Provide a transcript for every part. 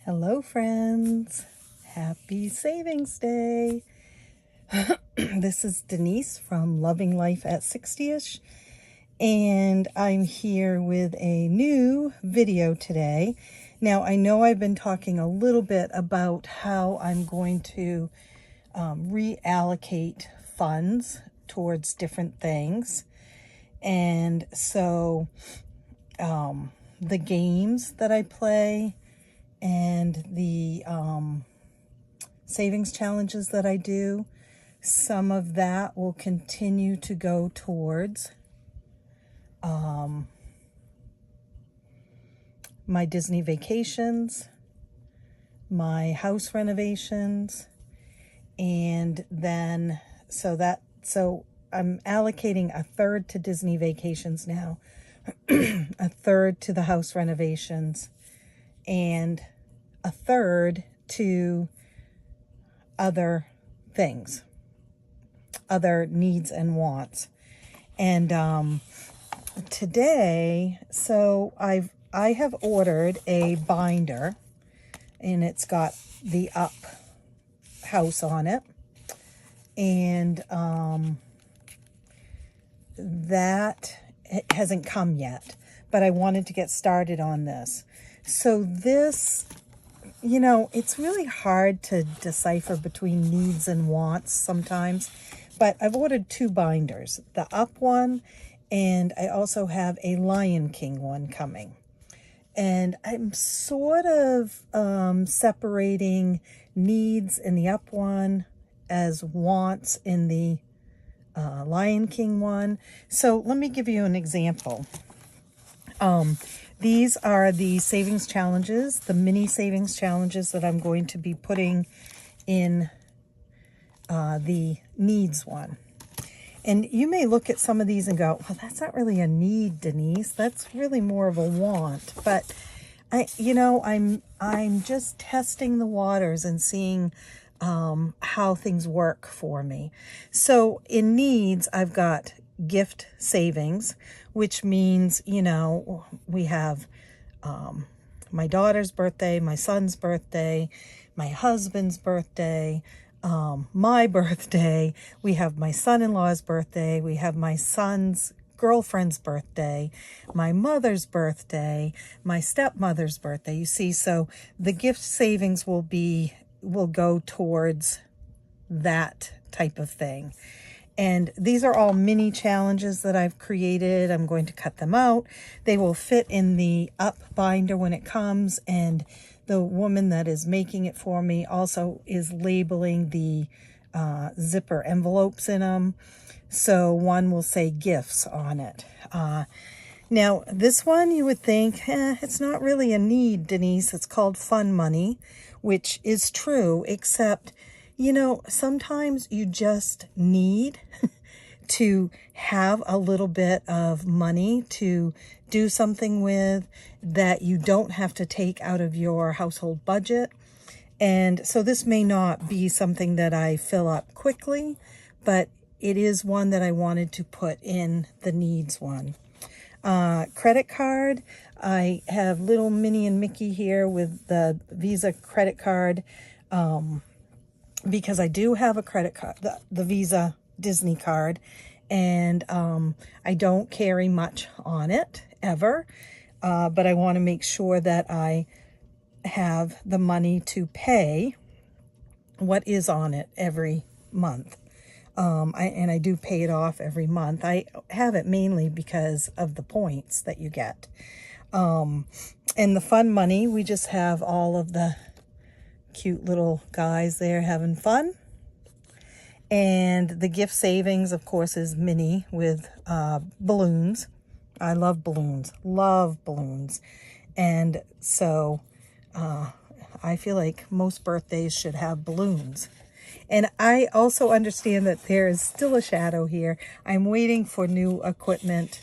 Hello friends, happy Savings Day. This is Denise from Loving Life at 60ish, and I'm here with a new video today. Now I know I've been talking a little bit about how I'm going to reallocate funds towards different things, and so the games that I play and the savings challenges that I do, some of that will continue to go towards my Disney vacations, my house renovations, and then so I'm allocating a third to Disney vacations now, a third to the house renovations, and a third to other things, other needs and wants. And today, so I have ordered a binder, and it's got the Up house on it, and that it hasn't come yet, but I wanted to get started on this. So this, it's really hard to decipher between needs and wants sometimes, but I've ordered two binders, the Up one, and I also have a Lion King one coming. And I'm sort of separating needs in the Up one as wants in the Lion King one. So let me give you an example. These are the savings challenges, the mini savings challenges that I'm going to be putting in the needs one. And you may look at some of these and go, well, that's not really a need, Denise. That's really more of a want. But I'm just testing the waters and seeing how things work for me. So in needs, I've got gift savings, which means, we have my daughter's birthday, my son's birthday, my husband's birthday, my birthday, we have my son-in-law's birthday, we have my son's girlfriend's birthday, my mother's birthday, my stepmother's birthday. You see, so the gift savings will go towards that type of thing. And these are all mini challenges that I've created. I'm going to cut them out. They will fit in the Up binder when it comes, and the woman that is making it for me also is labeling the zipper envelopes in them. So one will say gifts on it. Now, this one you would think, it's not really a need, Denise. It's called fun money, which is true, except sometimes you just need to have a little bit of money to do something with that you don't have to take out of your household budget. And so this may not be something that I fill up quickly, but it is one that I wanted to put in the needs one. Credit card. I have little Minnie and Mickey here with the Visa credit card, because I do have a credit card, the Visa Disney card, and I don't carry much on it ever, but I want to make sure that I have the money to pay what is on it every month. I do pay it off every month. I have it mainly because of the points that you get. And the fun money, we just have all of the cute little guys there having fun. And the gift savings, of course, is mini with balloons. I love balloons. And so I feel like most birthdays should have balloons. And I also understand that there is still a shadow here. I'm waiting for new equipment.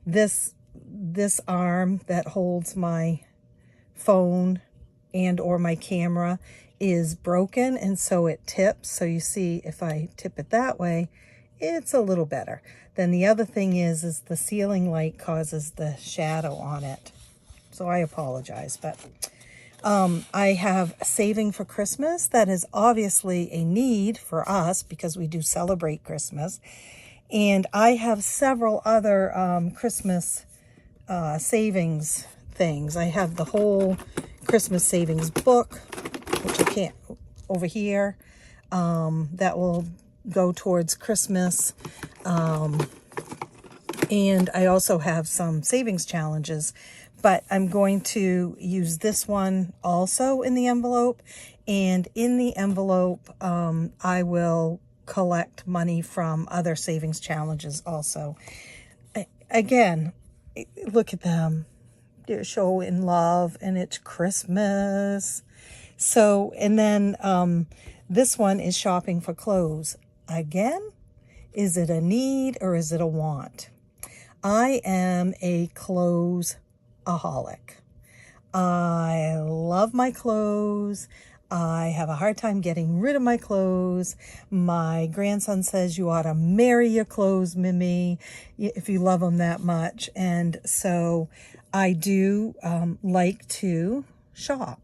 This arm that holds my phone and or my camera is broken, and so it tips. So you see, if I tip it that way, it's a little better. Then the other thing is the ceiling light causes the shadow on it. So I apologize, but I have saving for Christmas. That is obviously a need for us because we do celebrate Christmas. And I have several other Christmas savings things. I have the whole Christmas savings book, which I can't, over here, that will go towards Christmas. And I also have some savings challenges, but I'm going to use this one also in the envelope. And in the envelope, I will collect money from other savings challenges also. Again, look at them. They're showing love, and it's Christmas. So, and then this one is shopping for clothes. Again, is it a need or is it a want? I am a clothes-aholic. I love my clothes. I have a hard time getting rid of my clothes. My grandson says you ought to marry your clothes, Mimi, if you love them that much. And so I do like to shop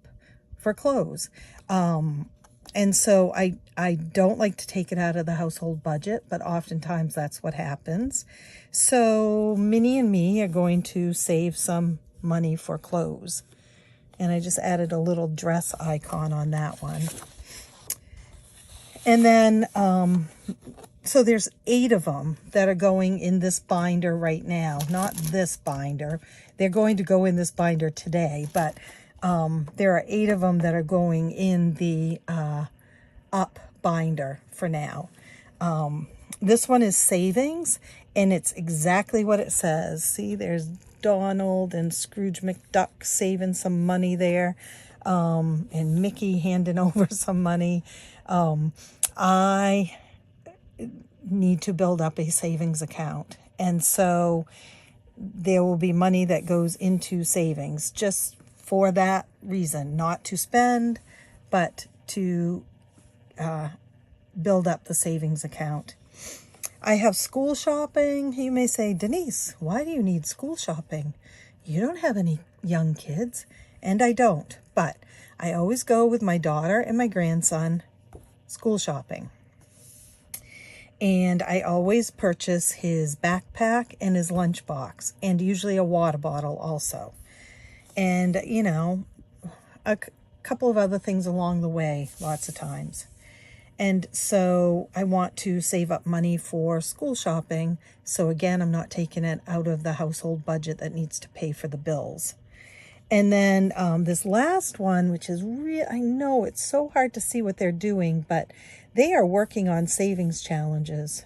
for clothes. And so I don't like to take it out of the household budget, but oftentimes that's what happens. So Minnie and me are going to save some money for clothes. And I just added a little dress icon on that one. And then, so there's 8 of them that are going in this binder right now. Not this binder. They're going to go in this binder today, but there are 8 of them that are going in the up binder for now. This one is savings, and it's exactly what it says. See, there's Donald and Scrooge McDuck saving some money there, and Mickey handing over some money. I need to build up a savings account, and so there will be money that goes into savings just for that reason, not to spend, but to build up the savings account. I have school shopping. You may say, Denise, why do you need school shopping? You don't have any young kids. And I don't, but I always go with my daughter and my grandson school shopping. And I always purchase his backpack and his lunchbox, and usually a water bottle also. And, you know, a couple of other things along the way, lots of times. And so I want to save up money for school shopping. So again, I'm not taking it out of the household budget that needs to pay for the bills. And then this last one, which is I know it's so hard to see what they're doing, but they are working on savings challenges,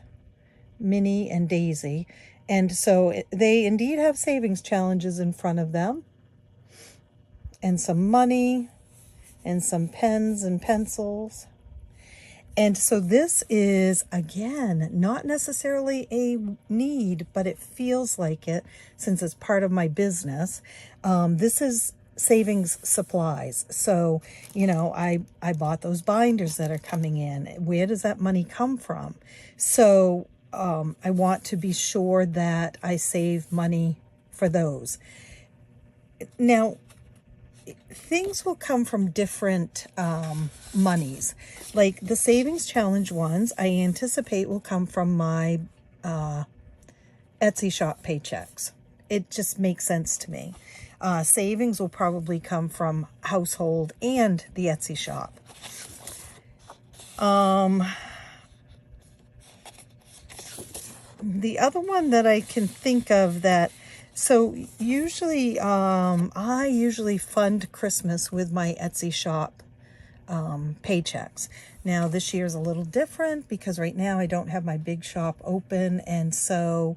Minnie and Daisy. And so they indeed have savings challenges in front of them, and some money and some pens and pencils. And so this is, again, not necessarily a need, but it feels like it since it's part of my business. This is savings supplies. So, you know, I bought those binders that are coming in. Where does that money come from? So I want to be sure that I save money for those. Now, things will come from different monies. Like the savings challenge ones, I anticipate will come from my Etsy shop paychecks. It just makes sense to me. Savings will probably come from household and the Etsy shop. The other one that I can think of that, so usually, I usually fund Christmas with my Etsy shop paychecks. Now, this year's a little different because right now I don't have my big shop open, and so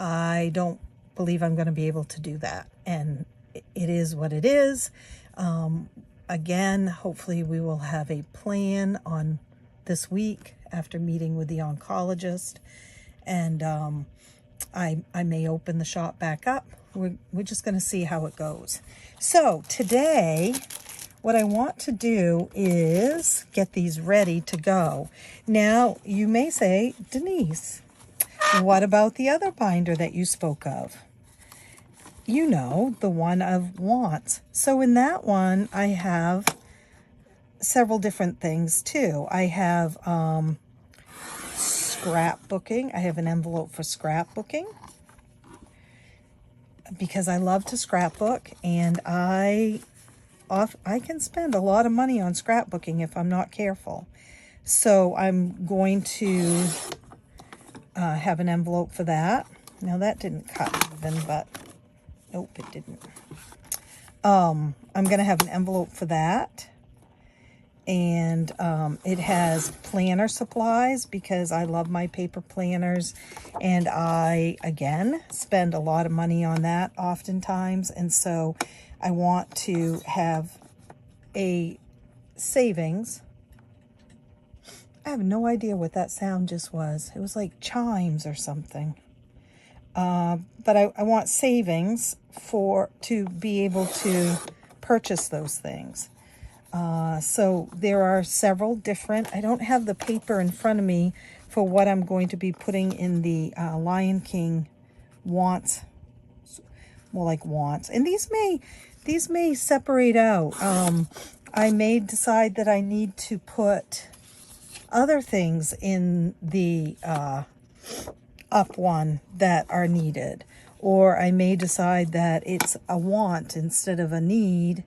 I don't believe I'm going to be able to do that. And it is what it is. Again, hopefully we will have a plan on this week after meeting with the oncologist, and I may open the shop back up. We're just going to see how it goes. So today, what I want to do is get these ready to go. Now, you may say, Denise, what about the other binder that you spoke of? you know, the one of wants. So in that one, I have several different things too. I have scrapbooking. I have an envelope for scrapbooking because I love to scrapbook, and I can spend a lot of money on scrapbooking if I'm not careful. So I'm going to have an envelope for that. Now that didn't cut even, but nope, it didn't. I'm going to have an envelope for that. And it has planner supplies because I love my paper planners. And I, again, spend a lot of money on that oftentimes. And so I want to have a savings. I have no idea what that sound just was. It was like chimes or something. But I want savings to be able to purchase those things. So there are several different, I don't have the paper in front of me for what I'm going to be putting in the Lion King wants, more like wants. And these may separate out. I may decide that I need to put other things in the up one that are needed. Or I may decide that it's a want instead of a need,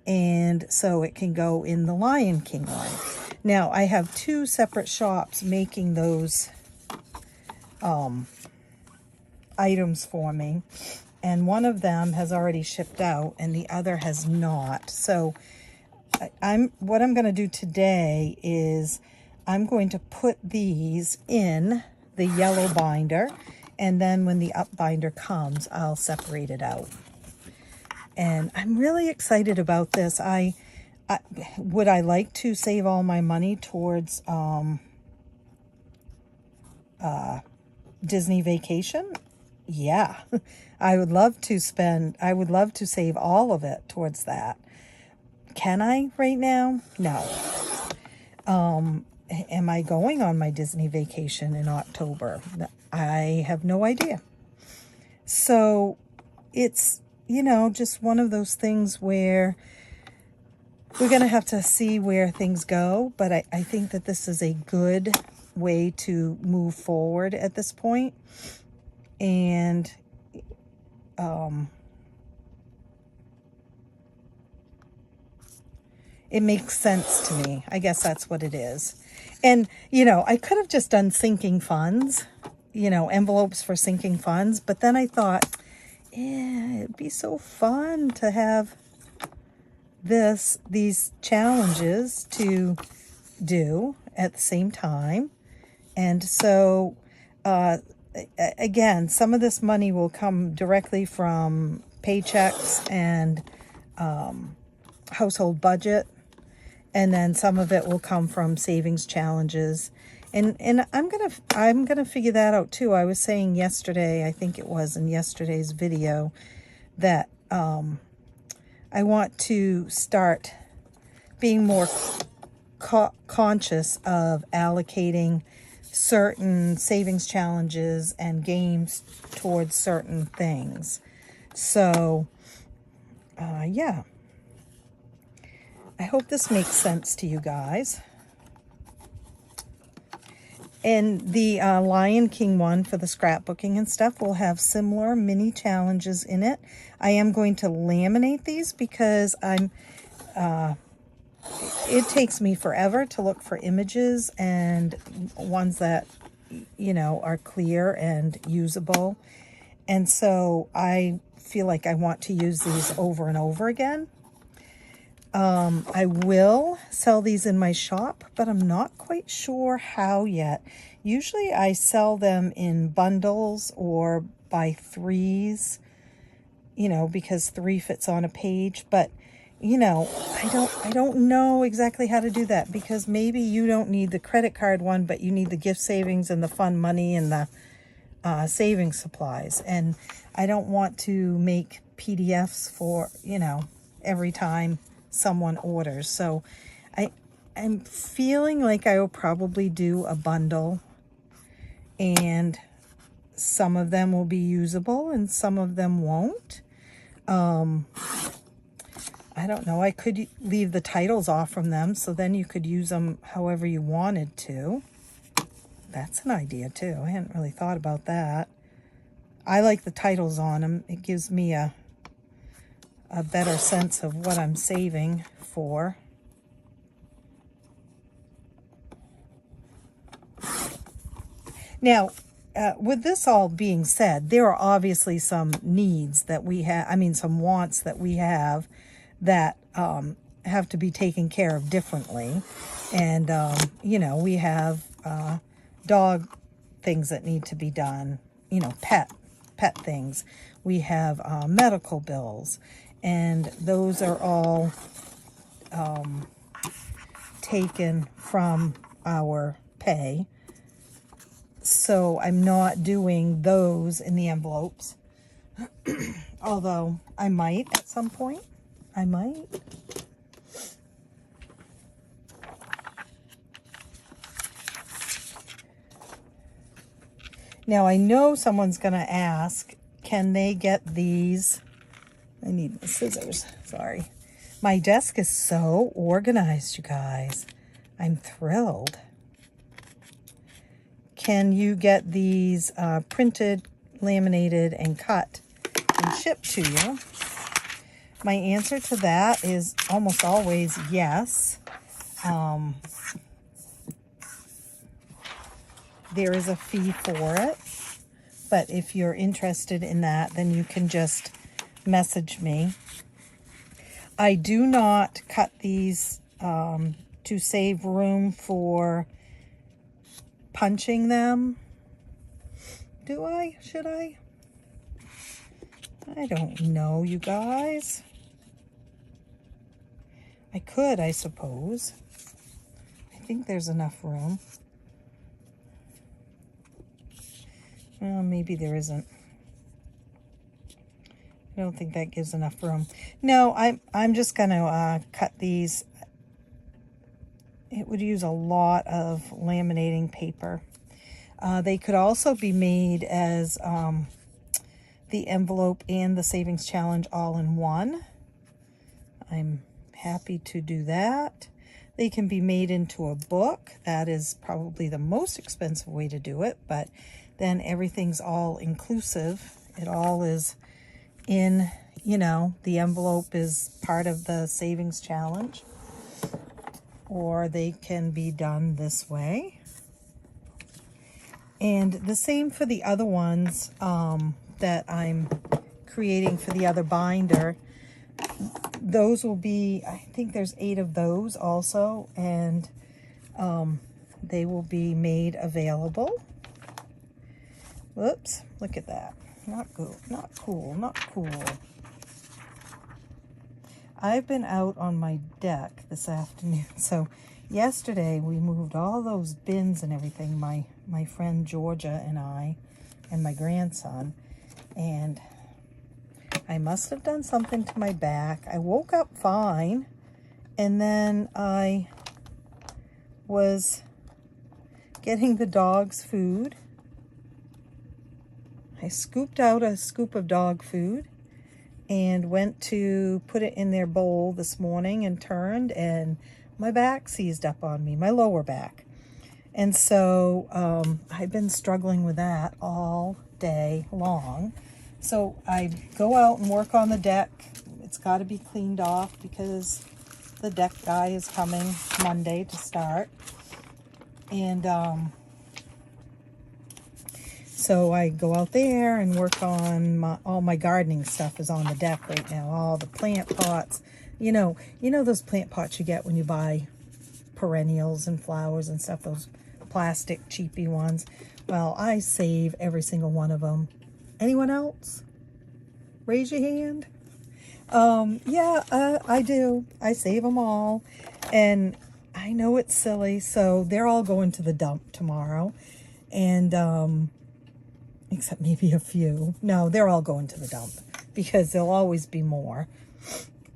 and so it can go in the Lion King one. Now, I have two separate shops making those items for me, and one of them has already shipped out and the other has not. So what I'm going to do today is I'm going to put these in the yellow binder, and then when the up binder comes, I'll separate it out. And I'm really excited about this. Would I like to save all my money towards Disney vacation? Yeah, I would love to save all of it towards that. Can I right now? No. Am I going on my Disney vacation in October? I have no idea. So it's, you know, just one of those things where we're going to have to see where things go. But I think that this is a good way to move forward at this point. And it makes sense to me. I guess that's what it is. And, you know, I could have just done sinking funds, you know, envelopes for sinking funds. But then I thought, yeah, it'd be so fun to have these challenges to do at the same time. And so, again, some of this money will come directly from paychecks and household budget. And then some of it will come from savings challenges. And I'm gonna figure that out too. I was saying yesterday, I think it was in yesterday's video, that I want to start being more conscious of allocating certain savings challenges and games towards certain things. So, yeah. I hope this makes sense to you guys. And the Lion King one for the scrapbooking and stuff will have similar mini challenges in it. I am going to laminate these because it takes me forever to look for images and ones that, you know, are clear and usable. And so I feel like I want to use these over and over again. I will sell these in my shop, but I'm not quite sure how yet. Usually I sell them in bundles or by threes, you know, because 3 fits on a page. But, you know, I don't know exactly how to do that, because maybe you don't need the credit card one, but you need the gift savings and the fun money and the saving supplies. And I don't want to make PDFs for, you know, every time someone orders. So I'm feeling like I will probably do a bundle, and some of them will be usable and some of them won't. I don't know, I could leave the titles off from them, so then you could use them however you wanted to. That's an idea too. I hadn't really thought about that. I like the titles on them. It gives me a better sense of what I'm saving for. Now, with this all being said, there are obviously some needs that we have, some wants that we have that have to be taken care of differently. And, we have dog things that need to be done, pet things. We have medical bills, and those are all taken from our pay. So I'm not doing those in the envelopes, although I might at some point. I might. Now I know someone's going to ask, can they get these? I need my scissors, sorry. My desk is so organized, you guys. I'm thrilled. Can you get these printed, laminated, and cut and shipped to you? My answer to that is almost always yes. There is a fee for it, but if you're interested in that, then you can just message me. I do not cut these to save room for punching them. Do I? Should I? I don't know, you guys. I could, I suppose. I think there's enough room. Well, maybe there isn't. I don't think that gives enough room. No, I'm just going to cut these. It would use a lot of laminating paper. They could also be made as the envelope and the savings challenge all in one. I'm happy to do that. They can be made into a book. That is probably the most expensive way to do it, but then everything's all inclusive. It all is in, the envelope is part of the savings challenge. Or they can be done this way. And the same for the other ones that I'm creating for the other binder. Those will be, I think there's 8 of those also, and they will be made available. Whoops, look at that. Not good, not cool, not cool. I've been out on my deck this afternoon. So yesterday we moved all those bins and everything, my friend Georgia and I and my grandson, and I must have done something to my back. I woke up fine, and then I was getting the dogs food. I scooped out a scoop of dog food and went to put it in their bowl this morning and turned, and my back seized up on me, my lower back. And so I've been struggling with that all day long. So I go out and work on the deck. It's got to be cleaned off because the deck guy is coming Monday to start. And so I go out there and work on all my gardening stuff is on the deck right now. All the plant pots. You know those plant pots you get when you buy perennials and flowers and stuff, those plastic cheapy ones. Well, I save every single one of them. Anyone else? Raise your hand. Yeah, I do. I save them all. And I know it's silly, so they're all going to the dump tomorrow. And, except maybe a few. No, they're all going to the dump because there'll always be more.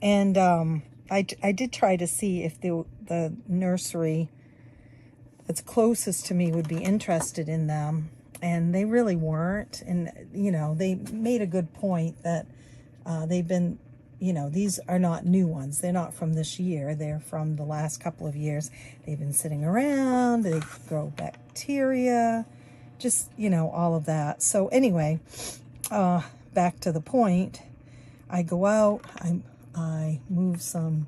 And I did try to see if the nursery that's closest to me would be interested in them, and they really weren't. And they made a good point that They've been, you know, these are not new ones. They're not from this year. They're from the last couple of years. They've been sitting around. They grow bacteria, just, you know, all of that. So anyway, back to the point. I go out, I move some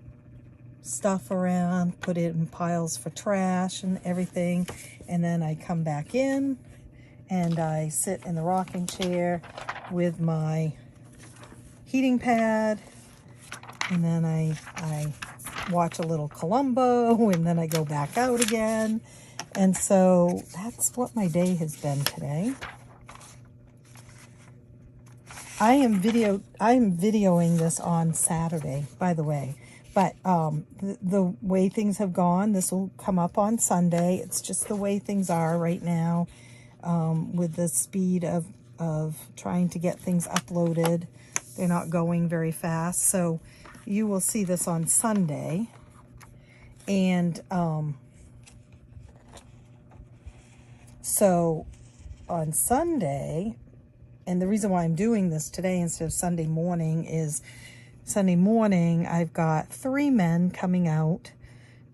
stuff around, put it in piles for trash and everything, and then I come back in and I sit in the rocking chair with my heating pad, and then I watch a little Columbo, and then I go back out again. And so that's what my day has been today. I am videoing this on Saturday, by the way. But the way things have gone, this will come up on Sunday. It's just the way things are right now, with the speed of trying to get things uploaded. They're not going very fast. So you will see this on Sunday. And so on Sunday, and the reason why I'm doing this today instead of Sunday morning is Sunday morning I've got 3 men coming out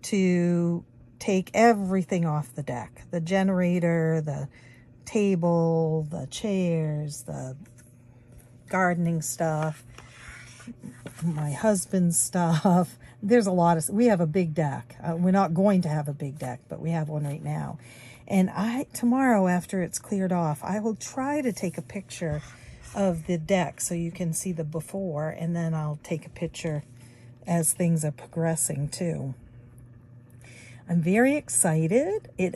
to take everything off the deck. The generator, the table, the chairs, the gardening stuff, my husband's stuff. There's a lot of, we have a big deck. We're not going to have a big deck, but we have one right now. And tomorrow, after it's cleared off, I will try to take a picture of the deck so you can see the before, and then I'll take a picture as things are progressing too. I'm very excited. It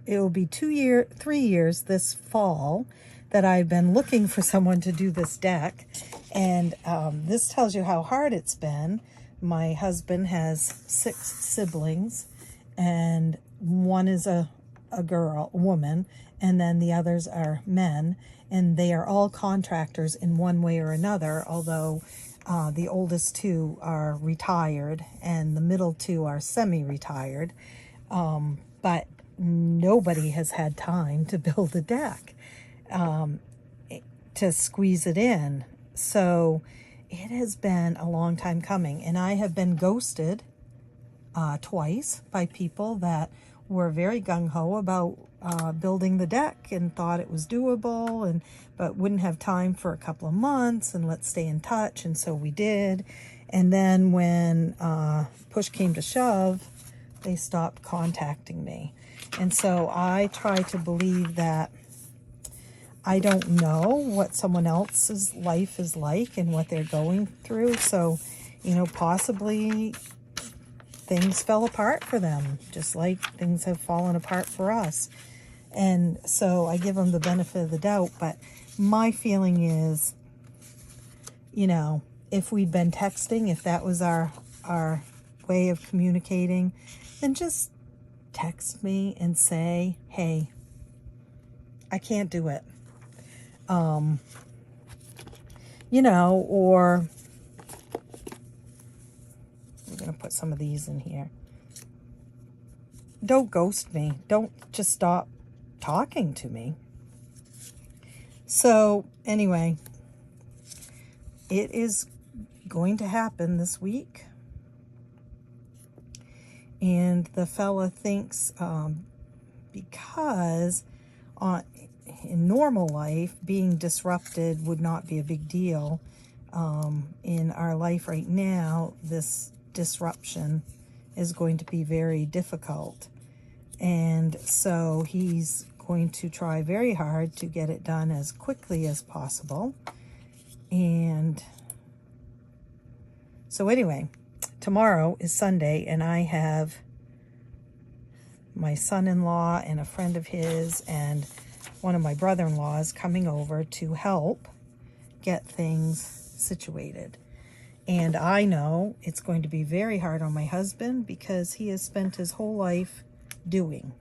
will be 3 years this fall that I've been looking for someone to do this deck. And this tells you how hard it's been. My husband has 6 siblings, and one is a woman, and then the others are men, and they are all contractors in one way or another, although the oldest 2 are retired and the middle 2 are semi-retired. But nobody has had time to build a deck, to squeeze it in. So it has been a long time coming, and I have been ghosted twice by people that were very gung-ho about building the deck and thought it was doable, but wouldn't have time for a couple of months, and let's stay in touch. And so we did. And then when push came to shove, they stopped contacting me. And so I try to believe that I don't know what someone else's life is like and what they're going through. So, you know, possibly things fell apart for them, just like things have fallen apart for us. And so I give them the benefit of the doubt. But my feeling is, you know, if we'd been texting, if that was our way of communicating, then just text me and say, hey, I can't do it. You know, or I'm going to put some of these in here. Don't ghost me. Don't just stop talking to me. So anyway, it is going to happen this week. And the fella thinks because in normal life, being disrupted would not be a big deal. In our life right now, this disruption is going to be very difficult. And so he's going to try very hard to get it done as quickly as possible. And so anyway, tomorrow is Sunday, and I have my son-in-law and a friend of his and one of my brother-in-laws coming over to help get things situated. And I know it's going to be very hard on my husband because he has spent his whole life doing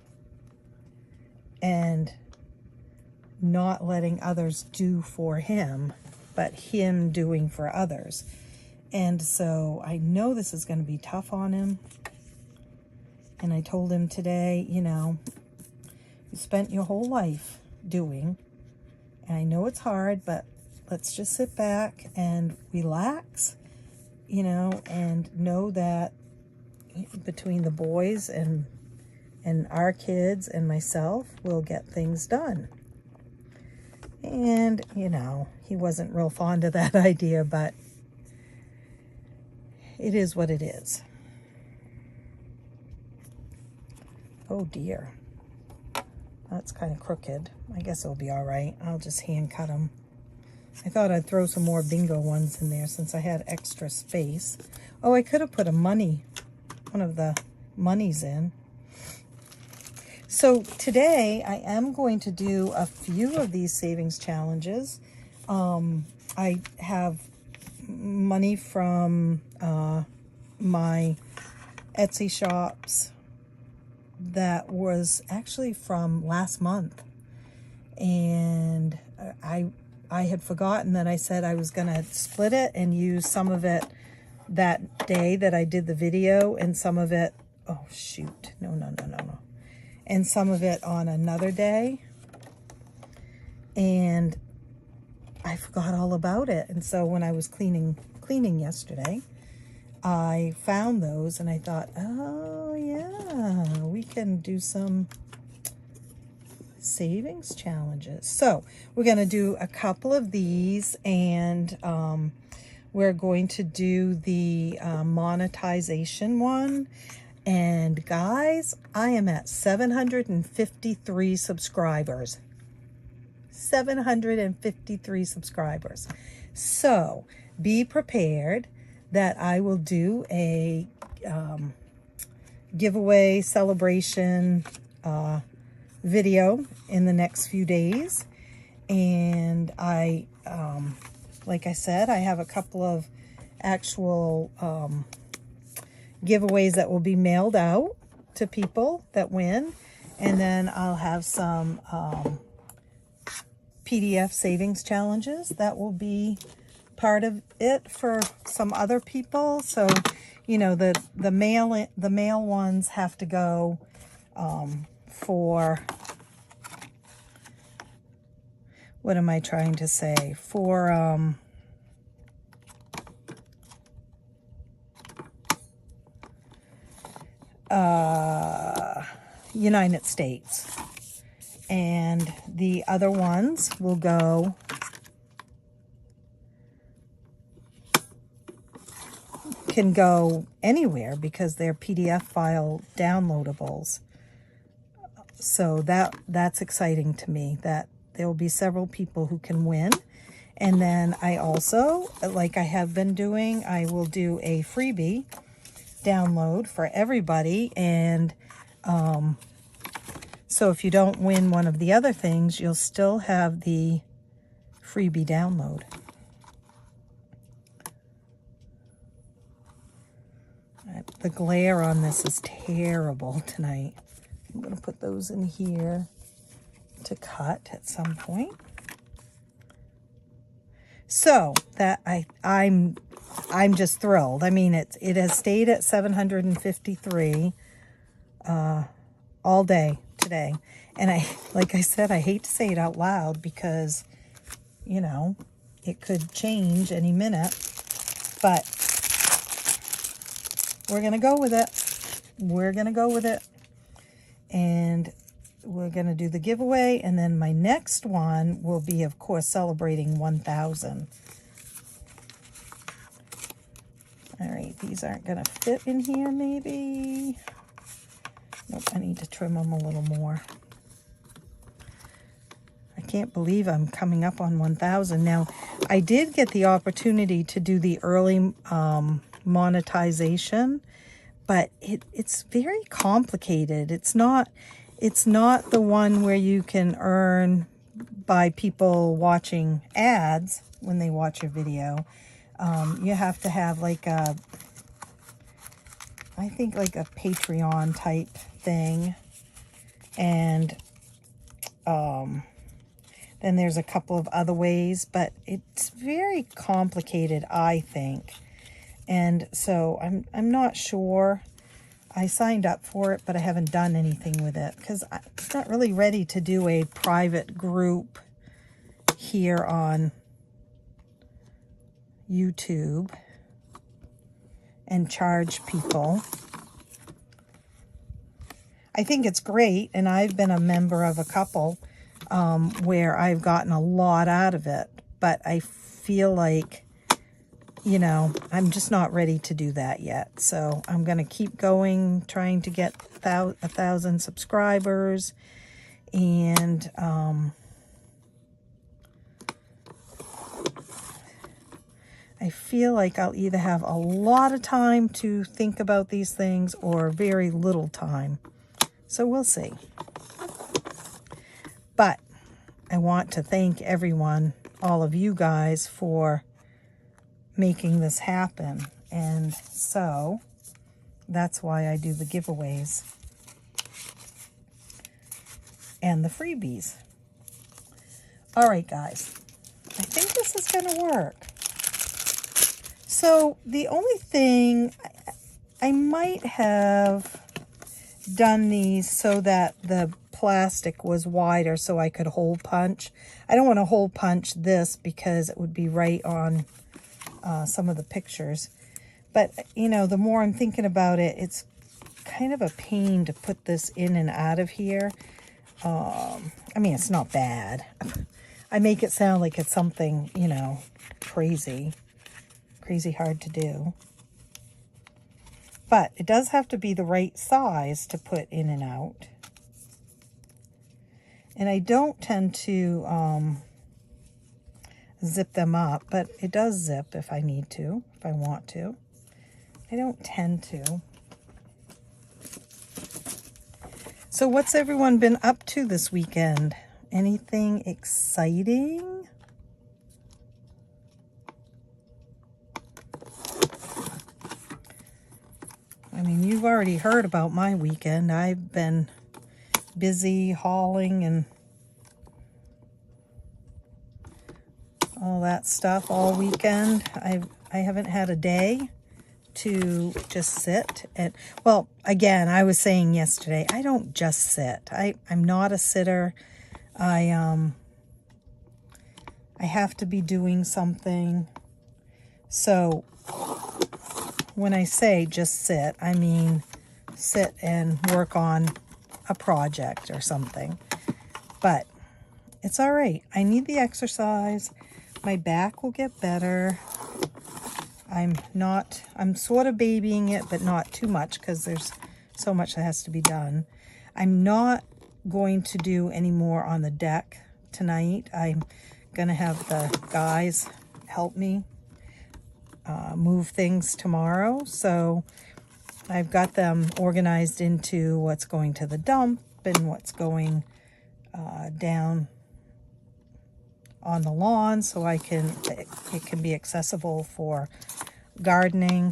and not letting others do for him, but him doing for others. And so I know this is going to be tough on him. And I told him today, you know, you spent your whole life doing, and I know it's hard, but let's just sit back and relax, you know, and know that between the boys and our kids and myself, we'll get things done. And, you know, he wasn't real fond of that idea, but it is what it is. Oh dear. That's kind of crooked. I guess it'll be all right. I'll just hand cut them. I thought I'd throw some more bingo ones in there since I had extra space. Oh, I could have put one of the monies in. So today I am going to do a few of these savings challenges. I have money from my Etsy shops that was actually from last month, and I had forgotten that I said I was gonna split it and use some of it that day that I did the video, and some of it, oh shoot, no, and some of it on another day, and I forgot all about it. And so when I was cleaning yesterday, I found those and I thought, oh yeah, we can do some savings challenges. So we're going to do a couple of these, and we're going to do the monetization one. And guys, I am at 753 subscribers. 753 subscribers. So be prepared that I will do a giveaway celebration video in the next few days. And I, like I said, I have a couple of actual giveaways that will be mailed out to people that win. And then I'll have some PDF savings challenges that will be part of it for some other people. So, you know, the mail ones have to go for, what am I trying to say? For United States. And the other ones will go can go anywhere because they're PDF file downloadables. So that's exciting to me, that there will be several people who can win. And then I also, like I have been doing, I will do a freebie download for everybody. And so if you don't win one of the other things, you'll still have the freebie download. The glare on this is terrible tonight. I'm going to put those in here to cut at some point. So that I'm just thrilled. I mean, it has stayed at 753 all day today. And like I said, I hate to say it out loud because, you know, it could change any minute, but we're going to go with it. We're going to go with it. And we're going to do the giveaway. And then my next one will be, of course, celebrating 1,000. All right, these aren't going to fit in here, maybe. Nope, I need to trim them a little more. I can't believe I'm coming up on 1,000. Now, I did get the opportunity to do the early monetization, but it's very complicated. It's not the one where you can earn by people watching ads when they watch your video. You have to have like I think like a Patreon type thing. And then there's a couple of other ways, but it's very complicated, I think. And so I'm not sure. I signed up for it, but I haven't done anything with it because I'm not really ready to do a private group here on YouTube and charge people. I think it's great, and I've been a member of a couple where I've gotten a lot out of it, but I feel like, you know, I'm just not ready to do that yet. So I'm going to keep going, trying to get 1,000 subscribers, and I feel like I'll either have a lot of time to think about these things or very little time. So we'll see. But I want to thank everyone, all of you guys, for making this happen. And so that's why I do the giveaways and the freebies. All right, guys. I think this is going to work. So the only thing, I might have done these so that the plastic was wider so I could hole punch. I don't want to hole punch this because it would be right on some of the pictures. But, you know, the more I'm thinking about it, it's kind of a pain to put this in and out of here. I mean, it's not bad. I make it sound like it's something, you know, crazy hard to do. But it does have to be the right size to put in and out. And I don't tend to zip them up, but it does zip if I need to, if I want to. I don't tend to. So what's everyone been up to this weekend? Anything exciting? I mean, you've already heard about my weekend. I've been busy hauling and all that stuff all weekend. I haven't had a day to just sit and, well, again, I was saying yesterday, I don't just sit. I'm not a sitter. I have to be doing something. So when I say just sit, I mean sit and work on a project or something. But it's all right. I need the exercise. My back will get better. I'm sort of babying it, but not too much because there's so much that has to be done. I'm not going to do any more on the deck tonight. I'm going to have the guys help me move things tomorrow. So I've got them organized into what's going to the dump and what's going down on the lawn, so it can be accessible for gardening.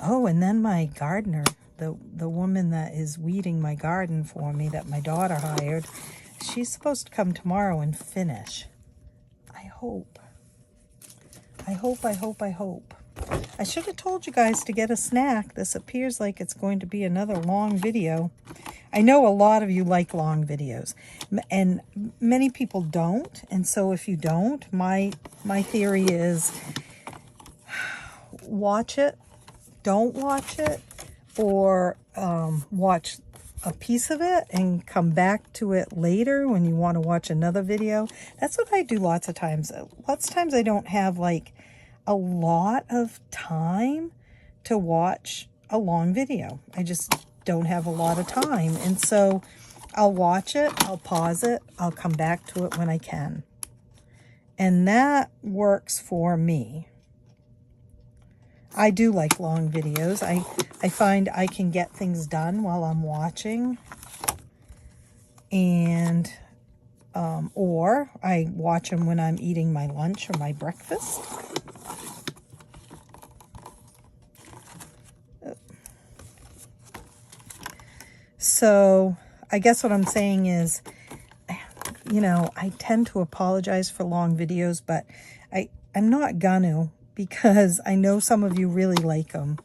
Oh, and then my gardener, the woman that is weeding my garden for me that my daughter hired, she's supposed to come tomorrow and finish. I hope. I should have told you guys to get a snack. This appears like it's going to be another long video. I know a lot of you like long videos, and many people don't. And so if you don't, my theory is watch it, don't watch it, or watch a piece of it and come back to it later when you want to watch another video. That's what I do lots of times. Lots of times I don't have like a lot of time to watch a long video. I just don't have a lot of time. And so I'll watch it, I'll pause it, I'll come back to it when I can. And that works for me. I do like long videos. I find I can get things done while I'm watching. And, or I watch them when I'm eating my lunch or my breakfast. So I guess what I'm saying is, you know, I tend to apologize for long videos, but I'm not gonna, because I know some of you really like them.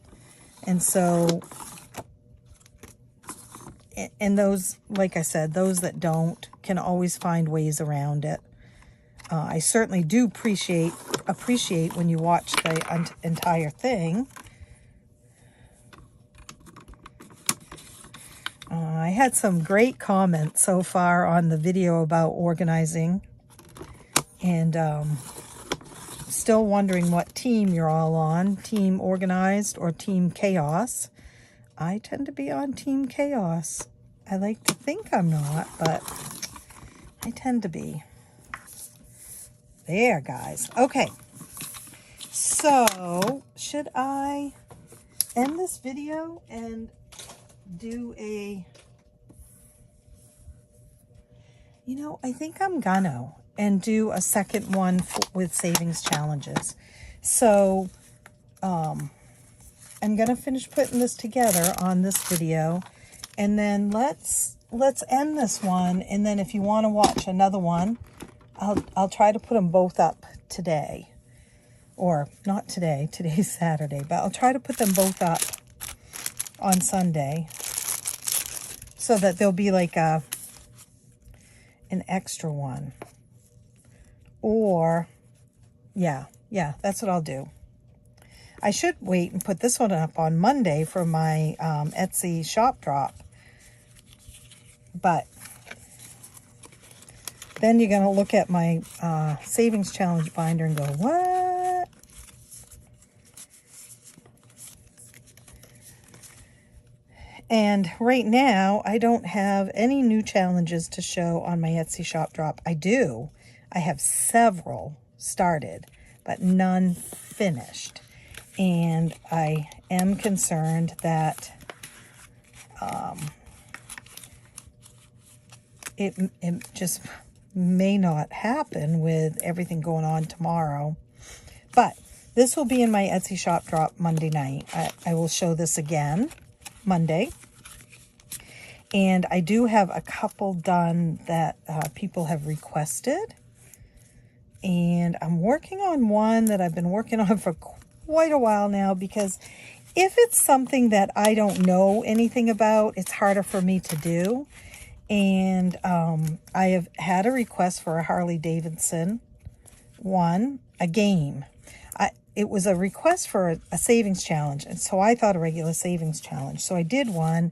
And so, and those, like I said, those that don't can always find ways around it. I certainly do appreciate when you watch the entire thing. I had some great comments so far on the video about organizing, and still wondering what team you're all on, Team Organized or Team Chaos. I tend to be on Team Chaos. I like to think I'm not, but I tend to be. There, guys. Okay. So, should I end this video and do a... You know, I think I'm gonna and do a second one with savings challenges. So, I'm gonna finish putting this together on this video, and then let's end this one. And then if you want to watch another one, I'll try to put them both up today, or not today. Today's Saturday, but I'll try to put them both up on Sunday, so that there'll be like an extra one. Or yeah, that's what I'll do. I should wait and put this one up on Monday for my Etsy shop drop. But then you're going to look at my savings challenge binder and go, what? And right now, I don't have any new challenges to show on my Etsy shop drop. I do. I have several started, but none finished. And I am concerned that it just may not happen with everything going on tomorrow. But this will be in my Etsy shop drop Monday night. I will show this again Monday. And I do have a couple done that people have requested. And I'm working on one that I've been working on for quite a while now, because if it's something that I don't know anything about, it's harder for me to do. And I have had a request for a Harley Davidson one, a game. It was a request for a savings challenge, and so I thought a regular savings challenge. So I did one,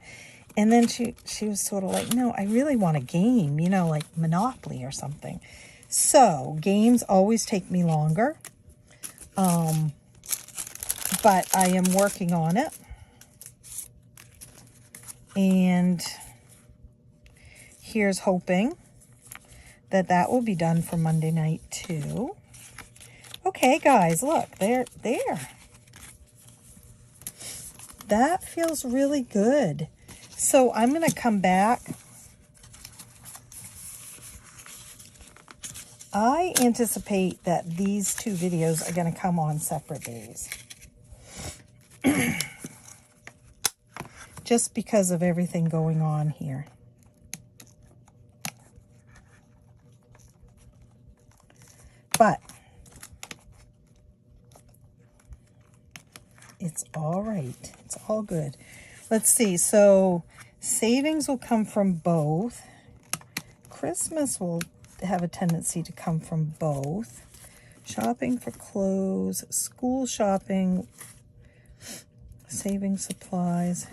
and then she was sort of like, no, I really want a game, you know, like Monopoly or something. So games always take me longer, but I am working on it, and here's hoping that that will be done for Monday night too. Okay, guys, look, there. That feels really good. So I'm going to come back. I anticipate that these two videos are going to come on separate days. Just because of everything going on here. But it's all right. It's all good. Let's see. So savings will come from both. Christmas will have a tendency to come from both. Shopping for clothes, school shopping, saving supplies,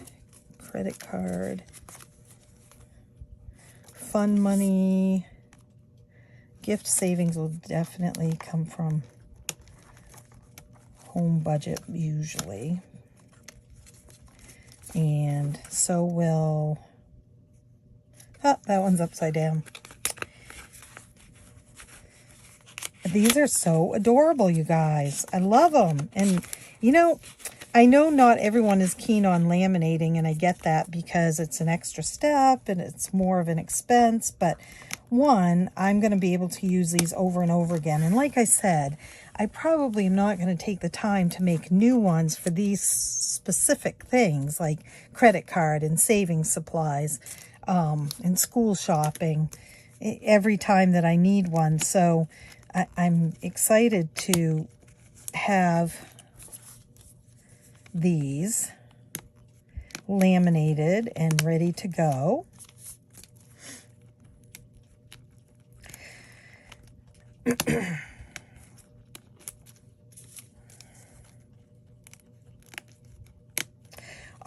credit card, fun money, gift savings will definitely come from home budget usually. And so will, that one's upside down. These are so adorable, you guys. I love them. And, you know, I know not everyone is keen on laminating, and I get that because it's an extra step and it's more of an expense. But one, I'm going to be able to use these over and over again. And like I said, I probably am not going to take the time to make new ones for these specific things like credit card and savings supplies and school shopping every time that I need one. So I'm excited to have these laminated and ready to go.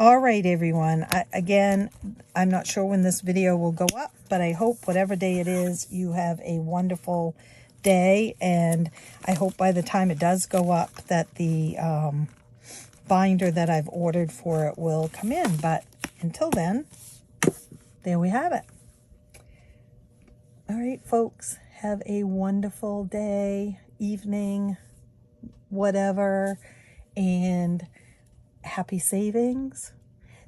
All right, everyone. Again, I'm not sure when this video will go up, but I hope whatever day it is, you have a wonderful day. And I hope by the time it does go up that the binder that I've ordered for it will come in. But until then, there we have it. All right, folks, have a wonderful day, evening, whatever, and happy savings.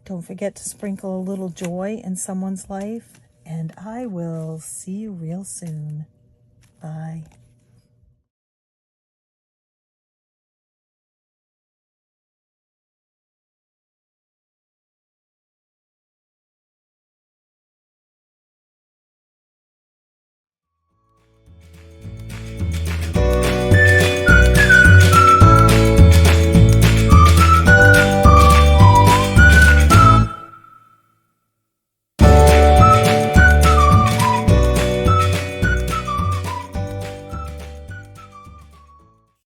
Don't forget to sprinkle a little joy in someone's life, and I will see you real soon. Bye.